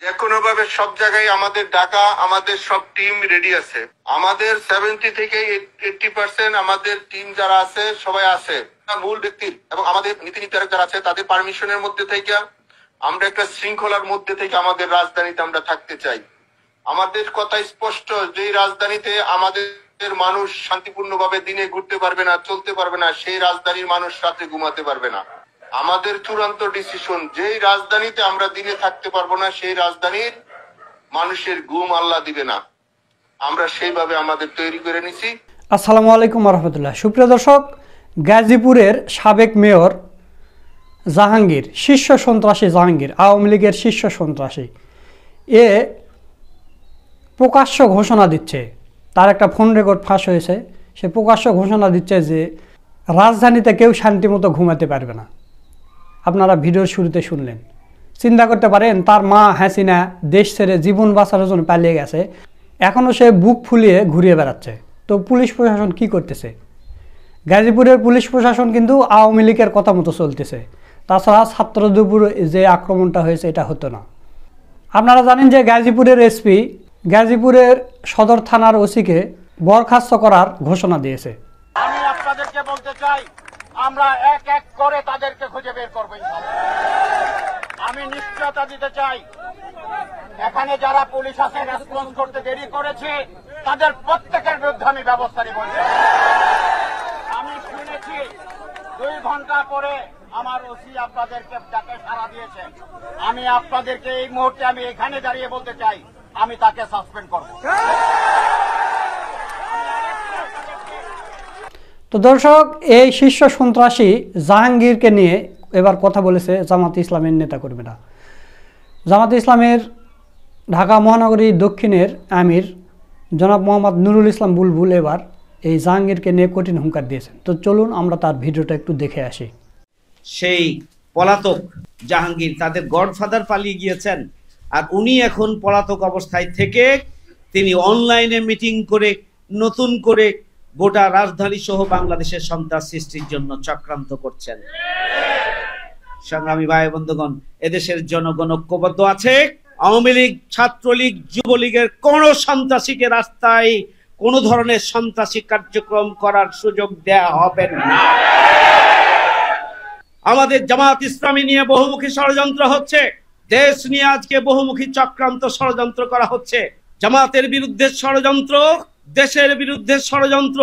যে কোনো ভাবে সব জায়গায় আমাদের ঢাকা, আমাদের সব টিম রেডি আছে। আমাদের 70 থেকে 80% আমাদের টিম যারা আছে সবাই আছে মূল ব্যক্তির এবং আমাদের নীতি নির্ধারক যারা আছে তাদের পারমিশনের মধ্যে থেকে আমরা একটা শৃঙ্খলার মধ্যে থেকে আমাদের রাজধানীতে আমরা থাকতে চাই। আমাদের কথা স্পষ্ট, যে রাজধানীতে আমাদের মানুষ শান্তিপূর্ণভাবে দিনে ঘুরতে পারবে না, চলতে পারবে না, সেই রাজধানীর মানুষ রাতে ঘুমাতে পারবে না। আমাদের চূড়ান্ত ডিসিশন, যেই রাজধানীতে আমরা দিনে থাকতে পারবো না, সেই রাজধানীর মানুষের ঘুম আল্লাহ দিবে না। আমরা সেইভাবে আমাদের তৈরি করে নিছি। আসসালামু আলাইকুম রহমতুল্লাহ। সুপ্রিয় দর্শক, গাজীপুরের সাবেক মেয়র জাহাঙ্গীর, শীর্ষ সন্ত্রাসী জাহাঙ্গীর, আওয়ামী লীগের শীর্ষ সন্ত্রাসী, এ প্রকাশ্য ঘোষণা দিচ্ছে, তার একটা ফোন রেকর্ড ফাঁস হয়েছে, সে প্রকাশ্য ঘোষণা দিচ্ছে যে রাজধানীতে কেউ শান্তিমতো ঘুমাতে পারবে না। আপনারা ভিডিওর শুরুতে শুনলেন। চিন্তা করতে পারেন, তার মা হাসিনা দেশ ছেড়ে জীবন বাঁচানোর জন্য পালিয়ে গেছে, এখনও সে বুক ফুলিয়ে ঘুরিয়ে বেড়াচ্ছে। তো পুলিশ প্রশাসন কি করতেছে? গাজীপুরের পুলিশ প্রশাসন কিন্তু আওয়ামী লীগের কথা মতো চলতেছে। তাছাড়া ছাত্রদের উপর যে আক্রমণটা হয়েছে এটা হতো না। আপনারা জানেন যে গাজীপুরের এসপি গাজীপুরের সদর থানার ওসিকে বরখাস্ত করার ঘোষণা দিয়েছে। আমি আপনাদেরকে বলতে চাই, আমরা এক এক করে তাদেরকে খুঁজে বের করব। আমি নিশ্চয়তা দিতে চাই, এখানে যারা পুলিশ আছে রেসপন্স করতে দেরি করেছে তাদের প্রত্যেকের বিরুদ্ধে আমি ব্যবস্থা নিব। আমি শুনেছি 2 ঘন্টা পরে আমার ওসি আপনাদেরকে ডাকে সাড়া দিয়েছেন। আমি আপনাদেরকে এই মুহূর্তে আমি এখানে দাঁড়িয়ে বলতে চাই, আমি তাকে সাসপেন্ড করব। তো দর্শক, এই শীর্ষ সন্ত্রাসী জাহাঙ্গীরকে নিয়ে এবার কথা বলেছে জামাতে ইসলামের নেতাকর্মীরা। জামাতে ইসলামের ঢাকা মহানগরী দক্ষিণের আমির জনাব মোহাম্মদ নুরুল ইসলাম বুলবুল এবার এই জাহাঙ্গীরকে নিয়ে কঠিন হুঙ্কার দিয়েছেন। তো চলুন আমরা তার ভিডিওটা একটু দেখে আসি। সেই পলাতক জাহাঙ্গীর, তাদের গডফাদার পালিয়ে গিয়েছেন, আর উনি এখন পলাতক অবস্থায় থেকে তিনি অনলাইনে মিটিং করে নতুন করে গোটা রাজধানী সহ বাংলাদেশের সন্ত্রাস সৃষ্টির জন্য চক্রান্ত করছেন। সংগ্রামী ভাই বন্ধুগণ, এদেশের জনগণ ঐক্যবদ্ধ আছে। আওয়ামী লীগ, ছাত্রলীগ, যুবলীগের কোন সন্ত্রাসীকে রাস্তায় কোন ধরনের সন্ত্রাসী কার্যক্রম করার সুযোগ দেয়া হবে না। আমাদের জামাত ইসলামী নিয়ে বহুমুখী ষড়যন্ত্র হচ্ছে, দেশ নিয়ে আজকে বহুমুখী চক্রান্ত ষড়যন্ত্র করা হচ্ছে। জামাতের বিরুদ্ধে ষড়যন্ত্র, দেশের বিরুদ্ধে ষড়যন্ত্র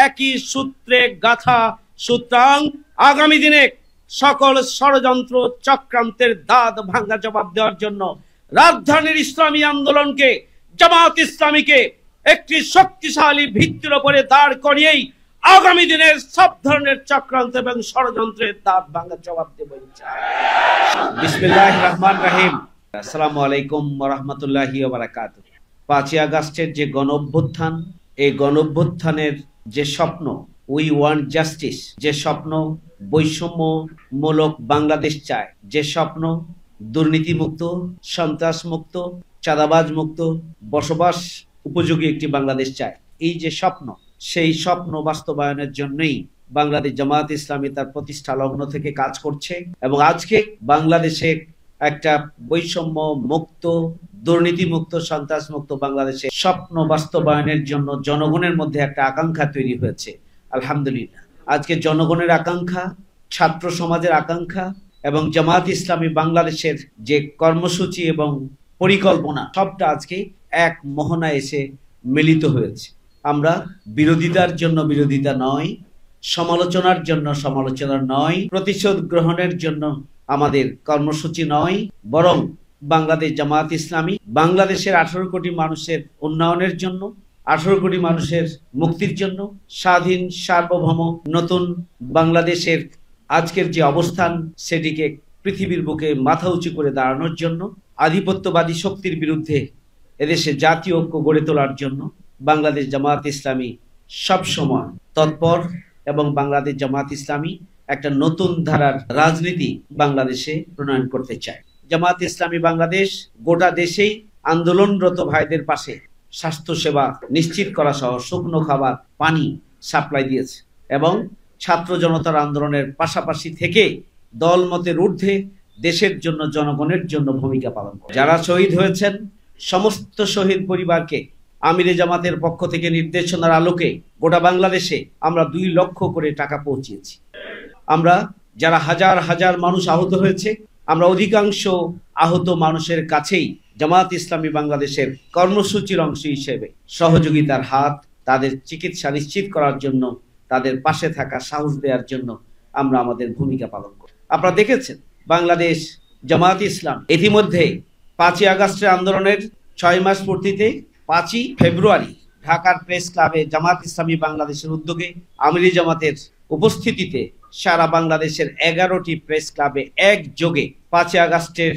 একই সূত্রে গাথা। সুতরাং আগামী দিনে সকল ষড়যন্ত্র চক্রান্তের দাঁত ভাঙা জবাব দেওয়ার জন্য রাজধানীর ইসলামী আন্দোলনকে, জামাত ইসলামীকে একটি শক্তিশালী ভিত্তির উপরে দাঁড় করিয়েই আগামী দিনের সব ধরনের চক্রান্ত এবং ষড়যন্ত্রের দাঁত ভাঙা জবাব দেব। বিসমিল্লাহির রহমানির রহিম। আসসালামু আলাইকুম ওয়া রাহমাতুল্লাহি ওয়া বারাকাতুহু। 5ই আগস্টের যে গণঅভ্যুত্থান, এই গণঅভ্যুত্থানের যে স্বপ্ন, উই ওয়ান্ট জাস্টিস, যে স্বপ্ন বৈষম্যমূলক বাংলাদেশ চায়, যে স্বপ্ন দুর্নীতিমুক্ত, সন্ত্রাস মুক্ত, চাঁদাবাজ মুক্ত, বসবাস উপযোগী একটি বাংলাদেশ চায়, এই যে স্বপ্ন, সেই স্বপ্ন বাস্তবায়নের জন্যই বাংলাদেশ জামাত ইসলামী তার প্রতিষ্ঠা লগ্ন থেকে কাজ করছে। এবং আজকে বাংলাদেশে একটা বৈষম্য মুক্ত, দুর্নীতি মুক্ত, সন্ত্রাস মুক্ত বাংলাদেশের স্বপ্ন বাস্তবায়নের জন্য জনগণের মধ্যে একটা আকাঙ্ক্ষা তৈরি হয়েছে। আলহামদুলিল্লাহ, আজকে জনগণের আকাঙ্ক্ষা, ছাত্র সমাজের আকাঙ্ক্ষা এবং জামাত ইসলামী বাংলাদেশের যে কর্মসূচি এবং পরিকল্পনা, সবটা আজকে এক মোহনায় এসে মিলিত হয়েছে। আমরা বিরোধিতার জন্য বিরোধিতা নয়, সমালোচনার জন্য সমালোচনা নয়, প্রতিশোধ গ্রহণের জন্য আমাদের কর্মসূচি নয়, বরং বাংলাদেশ জামাত ইসলামী বাংলাদেশের 18 কোটি মানুষের উন্নয়নের জন্য, 18 কোটি মানুষের মুক্তির জন্য, স্বাধীন সার্বভৌম নতুন বাংলাদেশের আজকের যে অবস্থান সেটিকে পৃথিবীর বুকে মাথা উঁচু করে দাঁড়ানোর জন্য, আধিপত্যবাদী শক্তির বিরুদ্ধে এদেশে জাতীয় ঐক্য গড়ে তোলার জন্য বাংলাদেশ জামাত ইসলামী সবসময় তৎপর। এবং বাংলাদেশ জামাত ইসলামী একটা নতুন ধারার রাজনীতি বাংলাদেশে প্রণয়ন করতে চায়। জামাত ইসলামী বাংলাদেশ গোটা দেশেই আন্দোলনরত ভাইদের পাশে স্বাস্থ্যসেবা নিশ্চিত করা সহ শুকনো খাবার, পানি সাপ্লাই দিয়েছে এবং ছাত্র জনতার আন্দোলনের পাশাপাশি থেকে দলমতের ঊর্ধ্বে দেশের জন্য, জনগণের জন্য ভূমিকা পালন করে। যারা শহীদ হয়েছেন সমস্ত শহীদ পরিবারকে আমিরে জামাতের পক্ষ থেকে নির্দেশনার আলোকে গোটা বাংলাদেশে আমরা 2 লক্ষ করে টাকা পৌঁছিয়েছি। আমরা যারা হাজার হাজার মানুষ আহত হয়েছে, আমরা অধিকাংশ আহত মানুষের কাছেই জামাত ইসলামী বাংলাদেশের কর্মসূচির অংশ হিসেবে সহযোগিতার হাত, তাদের চিকিৎসা নিশ্চিত করার জন্য, তাদের পাশে থাকা সাহস দেওয়ার জন্য আমরা আমাদের ভূমিকা পালন করি। আপনারা দেখেছেন বাংলাদেশ জামাত ইসলাম ইতিমধ্যে 5ই আগস্টের আন্দোলনের 6 মাস পূর্তিতে 5ই ফেব্রুয়ারি ঢাকার প্রেস ক্লাবে জামাত ইসলামী বাংলাদেশের উদ্যোগে আমিরি জামাতের উপস্থিতিতে সারা বাংলাদেশের 11টি প্রেস ক্লাবে একযোগে 5ই আগস্টের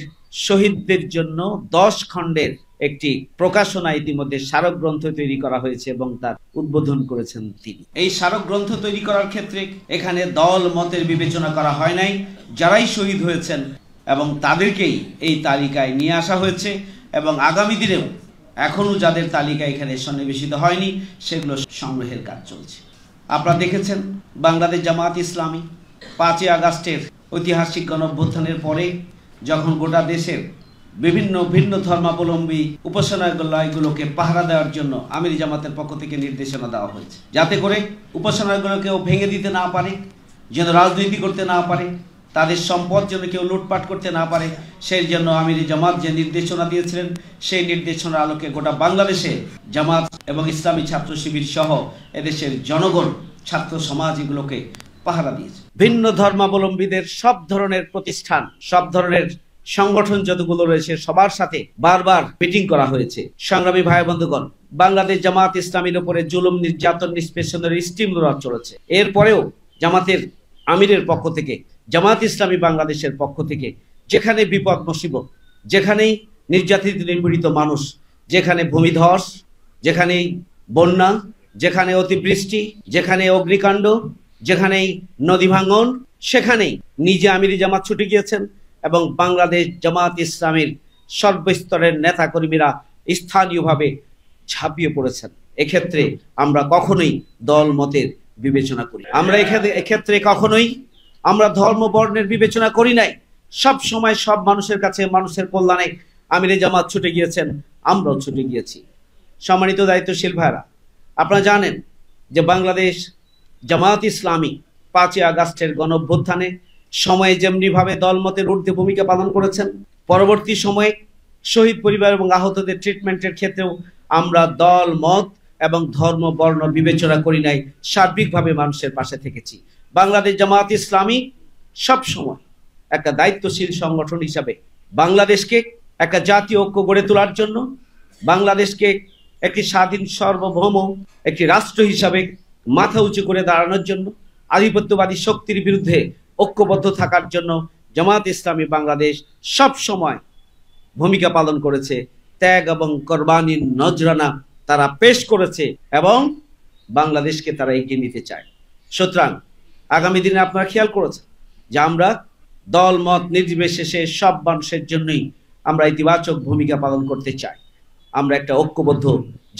শহীদদের জন্য 10 খণ্ডের একটি প্রকাশনা ইতিমধ্যে স্মারক গ্রন্থ তৈরি করা হয়েছে এবং তার উদ্বোধন করেছেন তিনি। এই স্মারক গ্রন্থ তৈরি করার ক্ষেত্রে এখানে দল মতের বিবেচনা করা হয় নাই, যারাই শহীদ হয়েছেন এবং তাদেরকেই এই তালিকায় নিয়ে আসা হয়েছে এবং আগামী দিনেও এখনো যাদের তালিকা এখানে সন্নিবেশিত হয়নি সেগুলো সংগ্রহের কাজ চলছে। আপনারা দেখেছেন বাংলাদেশ জামাত ইসলামী 5ই আগস্টের ঐতিহাসিক গণঅভ্যুত্থানের পরে যখন গোটা দেশের বিভিন্ন ভিন্ন ধর্মাবলম্বী উপাসনালয়গুলোকে পাহারা দেওয়ার জন্য আমিরি জামাতের পক্ষ থেকে নির্দেশনা দেওয়া হয়েছে, যাতে করে উপাসনালয়গুলোকেও ভেঙে দিতে না পারে, যেন রাজনীতি করতে না পারে, তাদের সম্পদ যেন কেউ লুটপাট করতে না পারে। সেই জন্য আমিরি জামাত যে নির্দেশনা দিয়েছিলেন সেই নির্দেশনার আলোকে গোটা বাংলাদেশে জামাত এবং ইসলামী ছাত্র শিবির সহ এদেশের জনগণ, ছাত্র সমাজ এগুলোকে পাহারা দিয়েছে। ভিন্ন ধর্মাবলম্বীদের সব ধরনের প্রতিষ্ঠান, সব ধরনের সংগঠন যতগুলো রয়েছে সবার সাথে বারবার মিটিং করা হয়েছে। সংগ্রামী ভাই বন্ধুগণ, বাংলাদেশ জামাত ইসলামীর উপরে জুলুম, নির্যাতন, নিষ্পেষণের স্টিম রোলার চলেছে। এরপরেও জামাতের আমিরের পক্ষ থেকে, জামাত ইসলামী বাংলাদেশের পক্ষ থেকে যেখানে বিপদ মুসিবত, যেখানেই নির্যাতিত নিপীড়িত মানুষ, যেখানে ভূমিধস, যেখানেই বন্যা, যেখানে অতিবৃষ্টি, যেখানে অগ্নিকাণ্ড, যেখানেই নদী ভাঙন, সেখানেই নিজে আমিরি জামাত ছুটে গিয়েছেন এবং বাংলাদেশ জামাত ইসলামীর সর্বস্তরের নেতাকর্মীরা স্থানীয়ভাবে ঝাঁপিয়ে পড়েছেন। এক্ষেত্রে আমরা কখনোই দল মতের বিবেচনা করি, আমরা এক্ষেত্রে কখনোই আমরা ধর্ম বর্ণের বিবেচনা করি নাই। সব সময় সব মানুষের কাছে, মানুষের কল্যাণে আমিরে জামাত ছুটে গিয়েছেন, আমরাও ছুটে গিয়েছি। সম্মানিত দায়িত্বশীল ভাইরা, আপনারা জানেন যে বাংলাদেশ জামাত ইসলামী 5ই আগস্টের গণঅভ্যুত্থানে সময়ে যেমনিভাবে দলমতের ঊর্ধ্বে ভূমিকা পালন করেছেন, পরবর্তী সময়ে শহীদ পরিবার এবং আহতদের ট্রিটমেন্টের ক্ষেত্রেও আমরা দল মত এবং ধর্ম বর্ণ বিবেচনা করি নাই, সার্বিকভাবে মানুষের পাশে থেকেছি। বাংলাদেশ জামাত ইসলামী সব সময় একটা দায়িত্বশীল সংগঠন হিসাবে বাংলাদেশকে একটা জাতীয় ঐক্য গড়ে তোলার জন্য, বাংলাদেশকে একটি স্বাধীন সার্বভৌম একটি রাষ্ট্র হিসাবে মাথা উঁচু করে দাঁড়ানোর জন্য, আধিপত্যবাদী শক্তির বিরুদ্ধে ঐক্যবদ্ধ থাকার জন্য জামাত ইসলামী বাংলাদেশ সব সময় ভূমিকা পালন করেছে। ত্যাগ এবং কোরবানির নজরানা তারা পেশ করেছে এবং বাংলাদেশকে তারা এগিয়ে নিতে চায়। সুতরাং আগামী দিনে আপনারা খেয়াল করেছেন যে আমরা দল মত নির্বিশেষে সব মানুষের জন্যই আমরা ইতিবাচক ভূমিকা পালন করতে চাই। আমরা একটা ঐক্যবদ্ধ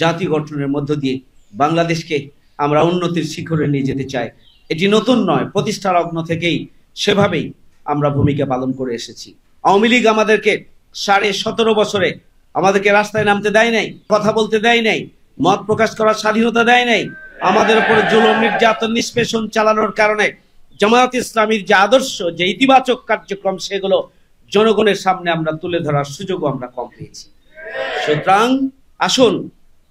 জাতি গঠনের মধ্য দিয়ে বাংলাদেশকে আমরা উন্নতির শিখরে নিয়ে যেতে চাই। এটি নতুন নয়, প্রতিষ্ঠা লগ্ন থেকেই সেভাবেই আমরা ভূমিকা পালন করে এসেছি। আওয়ামী লীগ আমাদেরকে 17.5 বছরে আমাদেরকে রাস্তায় নামতে দেয় নাই, কথা বলতে দেয় নাই, মত প্রকাশ করার স্বাধীনতা দেয় নাই। আমাদের উপরে জুলুম, নির্যাতন, নিষ্পেষণ চালানোর কারণে জামায়াত ইসলামীর যে আদর্শ, যে ইতিবাচক কার্যক্রম, সেগুলো জনগণের সামনে আমরা তুলে ধরার সুযোগও আমরা কম পেয়েছি। সুতরাং আসুন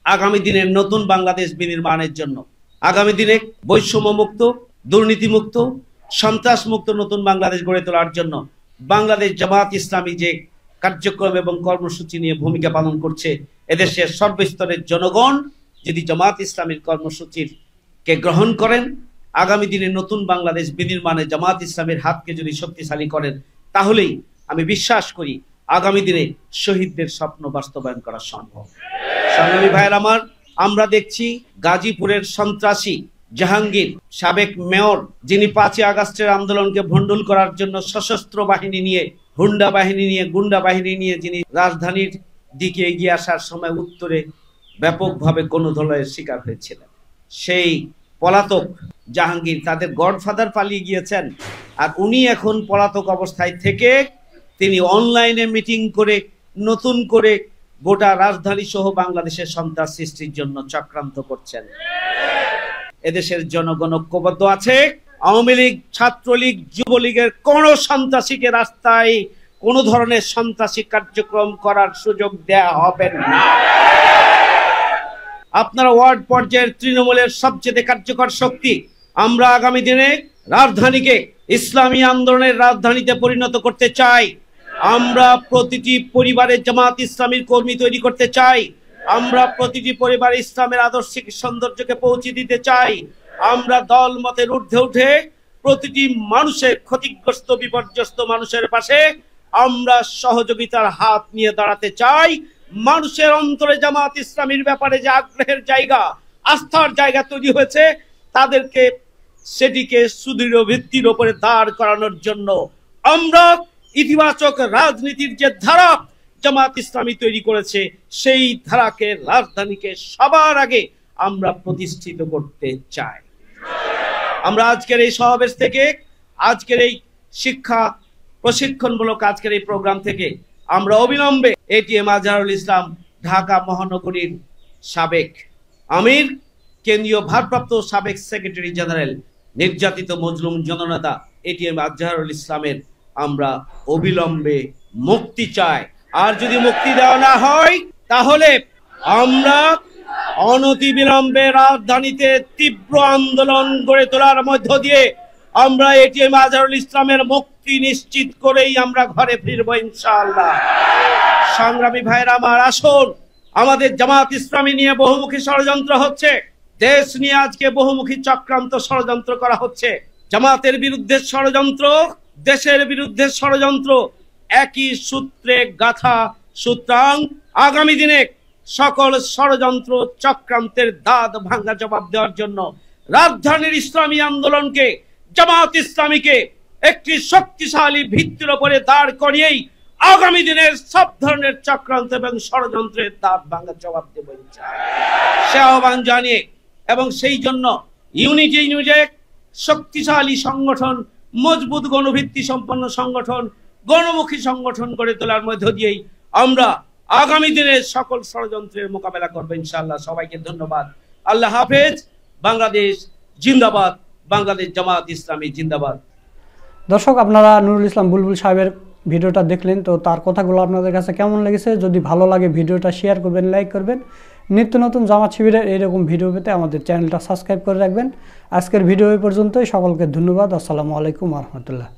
আগামী দিনের নতুন বাংলাদেশ বিনির্মাণের জন্য, আগামী দিনে বৈষম্য মুক্ত, দুর্নীতি মুক্ত, সন্ত্রাস মুক্ত নতুন বাংলাদেশ গড়ে তোলার জন্য বাংলাদেশ জামাত ইসলামী যে কার্যক্রম এবং কর্মসূচি নিয়ে ভূমিকা পালন করছে, এদেশের সর্বস্তরের জনগণ যদি জামাত ইসলামীর কর্মসূচির কে গ্রহণ করেন, আগামী দিনে নতুন বাংলাদেশ বিনির্মাণে জামাত ইসলামের হাতকে যদি শক্তিশালী করেন, তাহলেই আমি বিশ্বাস করি আগামী দিনে শহীদদের স্বপ্ন বাস্তবায়ন করা সম্ভব। সংগ্রামী ভাইয়ের আমার, আমরা দেখছি গাজীপুরের সন্ত্রাসী জাহাঙ্গীর, সাবেক মেয়র, যিনি 5ই আগস্টের আন্দোলনকে ভণ্ডুল করার জন্য সশস্ত্র বাহিনী নিয়ে, হুন্ডা বাহিনী নিয়ে, গুন্ডা বাহিনী নিয়ে যিনি রাজধানীর দিকে এগিয়ে আসার সময় উত্তরে ব্যাপকভাবে গণধোলাইয়ের শিকার হয়েছিলেন, সেই পলাতক জাহাঙ্গীর, তাদের গডফাদার পালিয়ে গিয়েছেন, আর উনি এখন পলাতক অবস্থায় থেকে তিনি অনলাইনে মিটিং করে নতুন করে গোটা রাজধানী সহ বাংলাদেশের সন্ত্রাস সৃষ্টির জন্য চক্রান্ত করছেন। এদেশের জনগণ ঐক্যবদ্ধ আছে। আওয়ামী লীগ, ছাত্রলীগ, যুবলীগের কোন সন্ত্রাসীকে রাস্তায় কোন ধরনের সন্ত্রাসী কার্যক্রম করার সুযোগ দেয়া হবে না। আপনারা ওয়ার্ড পর্যায়ের তৃণমূলের সবচেয়ে কার্যকর শক্তি। আমরা আগামী দিনে রাজধানীকে ইসলামী আন্দোলনের রাজধানীতে পরিণত করতে চাই। আমরা প্রতিটি পরিবারে জামাত ইসলামীর কর্মী তৈরি করতে চাই। আমরা প্রতিটি পরিবারে ইসলামের আদর্শিক সৌন্দর্যকে পৌঁছে দিতে চাই। আমরা দল মতের ঊর্ধ্বে উঠে প্রতিটি মানুষের ক্ষতিগ্রস্ত বিপর্যস্ত মানুষের পাশে আমরা সহযোগিতার হাত নিয়ে দাঁড়াতে চাই। মানুষের অন্তরে জামাত ইসলামীর ব্যাপারে যে আগ্রহের জায়গা, আস্থার জায়গা তৈরি হয়েছে, তাদেরকে সেটিকে সুদৃঢ় ভিত্তির উপরে দাঁড় করানোর জন্য আমরা ইতিবাচক রাজনীতির যে ধারা জামাত ইসলামী তৈরি করেছে, সেই ধারাকে, রাজধানীকে সবার আগে আমরা প্রতিষ্ঠিত করতে চাই। আমরা আজকের এই সমাবেশ থেকে, আজকের এই শিক্ষা প্রশিক্ষণমূলক আজকের এই প্রোগ্রাম থেকে আমরা অবিলম্বে এটিএম আজহারুল ইসলাম, ঢাকা মহানগরীর সাবেক আমির, কেন্দ্রীয় ভারপ্রাপ্ত সাবেক সেক্রেটারি জেনারেল, নির্যাতিত মজলুম জননেতা এটিএম আজহারুল ইসলামের আমরা অবিলম্বে মুক্তি চাই। আর যদি মুক্তি দেওয়া না হয়, তাহলে আমরা অনতিবিলম্বে রাজধানীতে তীব্র আন্দোলন গড়ে তোলার মধ্য দিয়ে আমরা এটিএম আজহারুল ইসলামের মুক্তি নিশ্চিত করেই আমরা ঘরে ফিরবো ইনশাআল্লাহ। সংগ্রামী ভাইরা আমার, আসুন, আমাদের জামাত ইসলামী নিয়ে বহুমুখী ষড়যন্ত্র হচ্ছে, দেশ নিয়ে আজকে বহুমুখী চক্রান্ত ষড়যন্ত্র করা হচ্ছে। জামাতের বিরুদ্ধে ষড়যন্ত্র, দেশের বিরুদ্ধে ষড়যন্ত্র একই সূত্রে গাথা। সুতরাং আগামী দিনে সকল ষড়যন্ত্র চক্রান্তের দাঁত ভাঙ্গা জবাব দেওয়ার জন্য রাজধানীর ইসলামী আন্দোলনকে, জামাত ইসলামীকে একটি শক্তিশালী ভিত্তির উপরে দাঁড় করিয়েই আগামী দিনের সব ধরনের চক্রান্ত এবং ষড়যন্ত্রের দাঁত ভাঙ্গা জবাব দেব সে আহ্বান জানিয়ে, এবং সেই জন্য ইউনিটি নিউজেক শক্তিশালী সংগঠন, মজবুত গণভিত্তি সম্পন্ন সংগঠন, গণমুখী সংগঠন গড়ে তোলার মধ্য দিয়েই আমরা আগামী দিনে সকল ষড়যন্ত্রের মোকাবেলা করবো ইনশাআল্লাহ। সবাইকে ধন্যবাদ। আল্লাহ হাফেজ। বাংলাদেশ জিন্দাবাদ। বাংলাদেশ জামাত ইসলামী জিন্দাবাদ। দর্শক, আপনারা নুরুল ইসলাম বুলবুল সাহেবের ভিডিওটা দেখলেন, তো তার কথাগুলো আপনাদের কাছে কেমন লেগেছে? যদি ভালো লাগে ভিডিওটা শেয়ার করবেন, লাইক করবেন। নিত্য নতুন জামাত শিবিরের এইরকম ভিডিও পেতে আমাদের চ্যানেলটা সাবস্ক্রাইব করে রাখবেন। আজকের ভিডিও এই পর্যন্তই। সকলকে ধন্যবাদ। আসসালামু আলাইকুম ওয়া রাহমাতুল্লাহ।